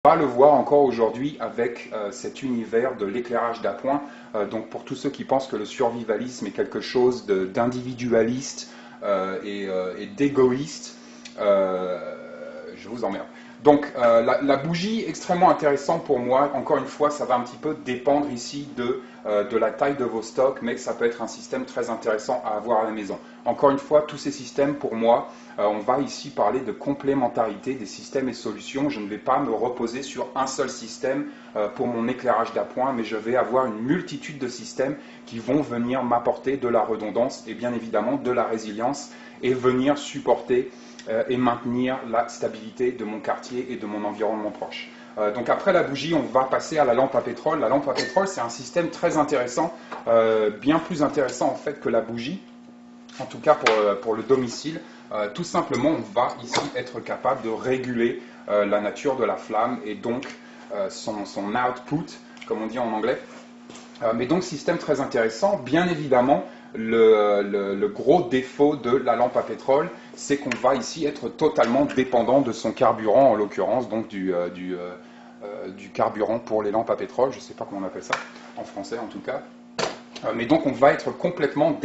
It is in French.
On va le voir encore aujourd'hui avec cet univers de l'éclairage d'appoint. Donc pour tous ceux qui pensent que le survivalisme est quelque chose d'individualiste et d'égoïste, je vous emmerde. Donc la bougie, extrêmement intéressante pour moi. Encore une fois, ça va un petit peu dépendre ici de la taille de vos stocks, mais ça peut être un système très intéressant à avoir à la maison. Encore une fois, tous ces systèmes, pour moi, on va ici parler de complémentarité des systèmes et solutions. Je ne vais pas me reposer sur un seul système pour mon éclairage d'appoint, mais je vais avoir une multitude de systèmes qui vont venir m'apporter de la redondance et bien évidemment de la résilience et venir supporter et maintenir la stabilité de mon quartier et de mon environnement proche. Donc après la bougie, on va passer à la lampe à pétrole. La lampe à pétrole, c'est un système très intéressant, bien plus intéressant en fait que la bougie, en tout cas pour le domicile. Tout simplement, on va ici être capable de réguler la nature de la flamme et donc son output, comme on dit en anglais. Mais donc, système très intéressant. Bien évidemment, le gros défaut de la lampe à pétrole, c'est qu'on va ici être totalement dépendant de son carburant, en l'occurrence, donc du carburant pour les lampes à pétrole. Je ne sais pas comment on appelle ça, en français en tout cas. Mais donc, on va être complètement dépendant